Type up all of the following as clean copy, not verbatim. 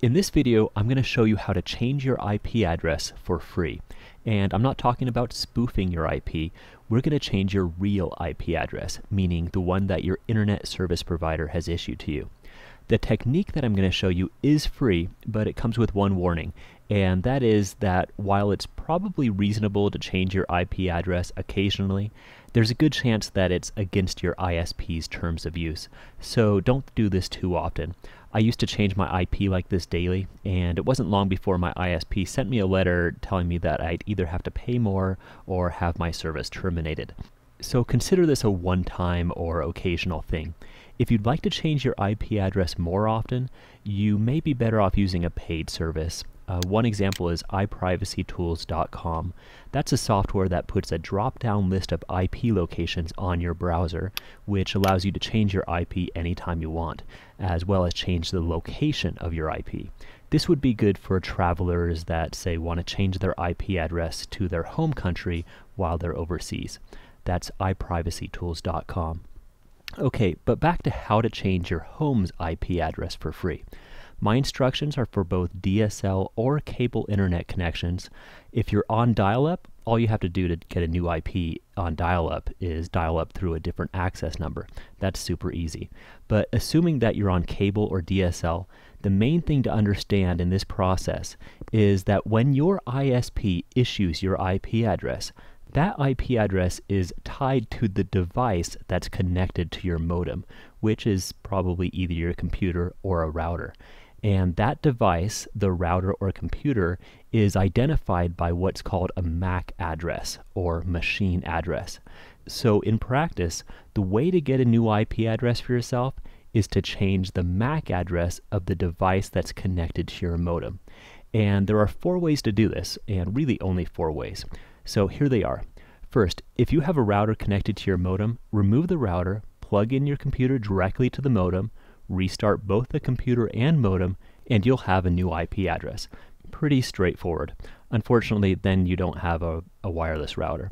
In this video, I'm going to show you how to change your IP address for free. And I'm not talking about spoofing your IP. We're going to change your real IP address, meaning the one that your internet service provider has issued to you. The technique that I'm going to show you is free, but it comes with one warning, and that is that while it's probably reasonable to change your IP address occasionally, there's a good chance that it's against your ISP's terms of use. So don't do this too often. I used to change my IP like this daily, and it wasn't long before my ISP sent me a letter telling me that I'd either have to pay more or have my service terminated. So consider this a one-time or occasional thing. If you'd like to change your IP address more often, you may be better off using a paid service. One example is iPrivacyTools.com. That's a software that puts a drop-down list of IP locations on your browser, which allows you to change your IP anytime you want, as well as change the location of your IP. This would be good for travelers that, say, want to change their IP address to their home country while they're overseas. That's iPrivacyTools.com. Okay, but back to how to change your home's IP address for free. My instructions are for both DSL or cable internet connections. If you're on dial-up, all you have to do to get a new IP on dial-up is dial up through a different access number. That's super easy. But assuming that you're on cable or DSL, the main thing to understand in this process is that when your ISP issues your IP address, that IP address is tied to the device that's connected to your modem, which is probably either your computer or a router. And that device, the router or computer, is identified by what's called a MAC address or machine address. So in practice, the way to get a new IP address for yourself is to change the MAC address of the device that's connected to your modem. And there are 4 ways to do this, and really only 4 ways. So here they are. First, if you have a router connected to your modem, remove the router, plug in your computer directly to the modem, restart both the computer and modem, and you'll have a new IP address. Pretty straightforward. Unfortunately, then you don't have a wireless router.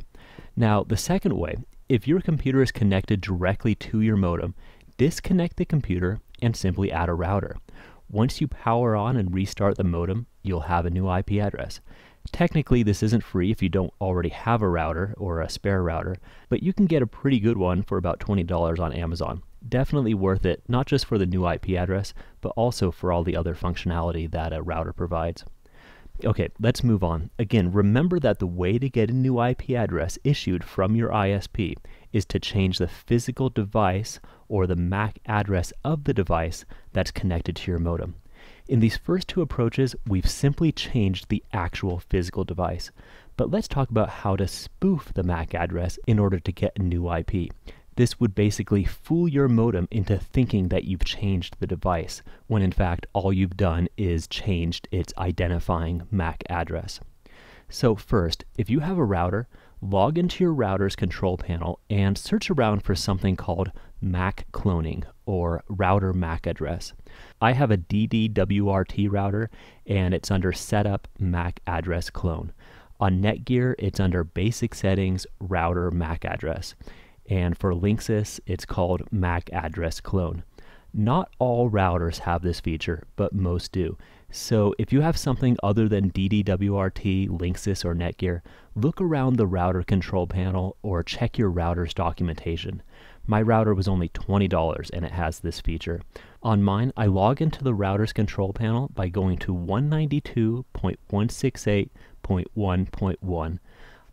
Now, the second way, if your computer is connected directly to your modem, disconnect the computer and simply add a router. Once you power on and restart the modem, you'll have a new IP address. Technically, this isn't free if you don't already have a router or a spare router, but you can get a pretty good one for about $20 on Amazon. Definitely worth it, not just for the new IP address, but also for all the other functionality that a router provides. Okay, let's move on. Again, remember that the way to get a new IP address issued from your ISP is to change the physical device or the MAC address of the device that's connected to your modem. In these first 2 approaches, we've simply changed the actual physical device. But let's talk about how to spoof the MAC address in order to get a new IP. This would basically fool your modem into thinking that you've changed the device, when in fact all you've done is changed its identifying MAC address. So first, if you have a router, log into your router's control panel and search around for something called MAC cloning or router MAC address. I have a DDWRT router and it's under Setup MAC Address Clone. On Netgear, it's under Basic Settings Router MAC Address. And for Linksys, it's called MAC Address Clone. Not all routers have this feature, but most do. So if you have something other than DDWRT, Linksys, or Netgear, look around the router control panel or check your router's documentation. My router was only $20 and it has this feature. On mine, I log into the router's control panel by going to 192.168.1.1.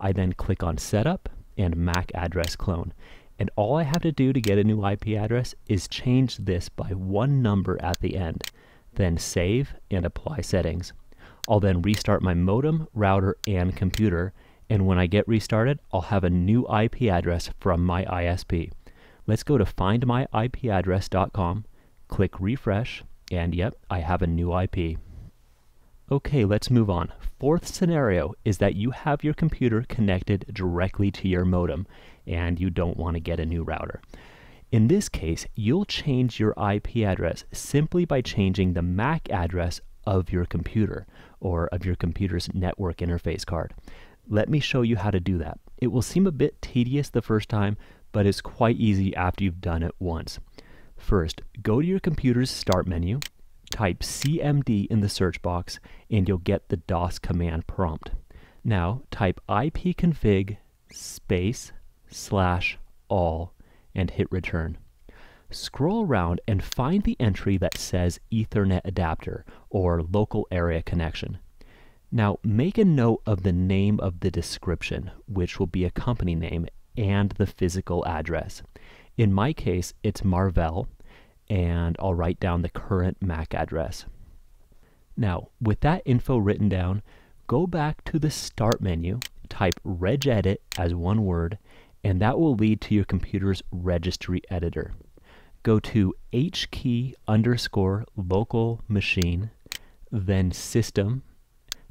I then click on Setup and MAC Address Clone. And all I have to do to get a new IP address is change this by 1 number at the end. Then save and apply settings. I'll then restart my modem, router, and computer, and when I get restarted, I'll have a new IP address from my ISP. Let's go to findmyipaddress.com, click refresh, and yep, I have a new IP. Okay, let's move on. 4th scenario is that you have your computer connected directly to your modem, and you don't want to get a new router. In this case, you'll change your IP address simply by changing the MAC address of your computer, or of your computer's network interface card. Let me show you how to do that. It will seem a bit tedious the first time, but it's quite easy after you've done it once. First, go to your computer's Start menu, type CMD in the search box and you'll get the DOS command prompt. Now type ipconfig /all and hit return. Scroll around and find the entry that says Ethernet adapter or local area connection. Now make a note of the name of the description, which will be a company name, and the physical address. In my case, it's Marvell, and I'll write down the current MAC address. Now, with that info written down, go back to the Start menu, type regedit as one word, and that will lead to your computer's registry editor. Go to hkey_local machine, then system,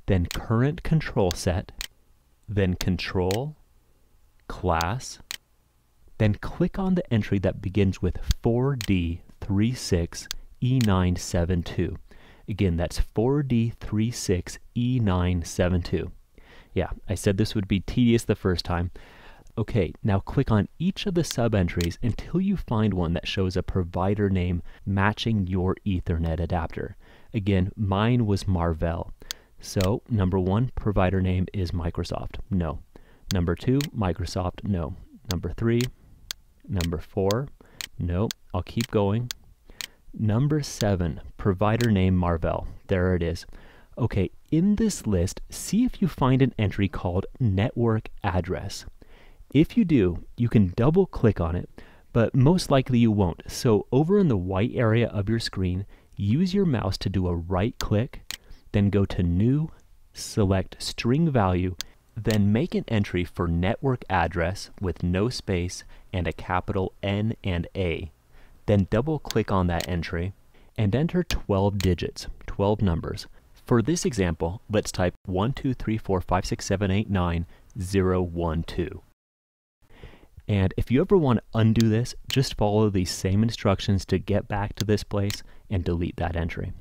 then current control set, then control, class, then click on the entry that begins with 4D36E972. Again, that's 4D36E972. Yeah, I said this would be tedious the first time. Okay, now click on each of the sub-entries until you find one that shows a provider name matching your Ethernet adapter. Again, mine was Marvell. So, number 1, provider name is Microsoft. No. Number 2, Microsoft. No. Number 3, number 4, no. I'll keep going. Number 7, provider name Marvell. There it is. Okay, in this list, see if you find an entry called network address. If you do, you can double click on it, but most likely you won't. So over in the white area of your screen, use your mouse to do a right click, then go to New, select String Value, then make an entry for network address with no space and a capital N and A. Then double click on that entry and enter 12 digits, 12 numbers. For this example, let's type 1234567891012. And if you ever want to undo this, just follow these same instructions to get back to this place and delete that entry.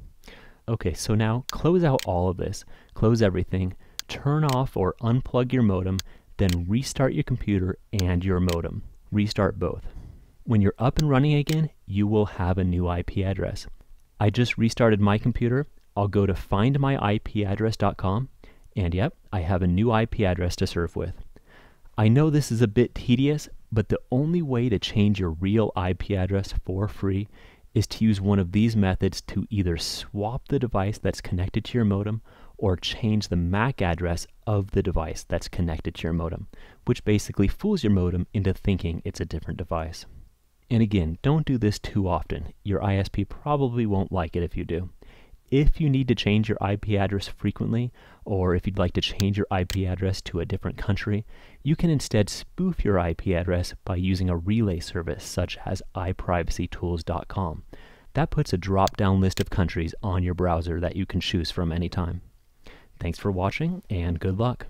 Okay, so now close out all of this, close everything, turn off or unplug your modem, then restart your computer and your modem. Restart both. When you're up and running again, you will have a new IP address. I just restarted my computer. I'll go to findmyipaddress.com, and yep, I have a new IP address to surf with. I know this is a bit tedious, but the only way to change your real IP address for free is to use one of these methods to either swap the device that's connected to your modem or change the MAC address of the device that's connected to your modem, which basically fools your modem into thinking it's a different device. And again, don't do this too often. Your ISP probably won't like it if you do. If you need to change your IP address frequently, or if you'd like to change your IP address to a different country, you can instead spoof your IP address by using a relay service such as iprivacytools.com. That puts a drop-down list of countries on your browser that you can choose from anytime. Thanks for watching, and good luck.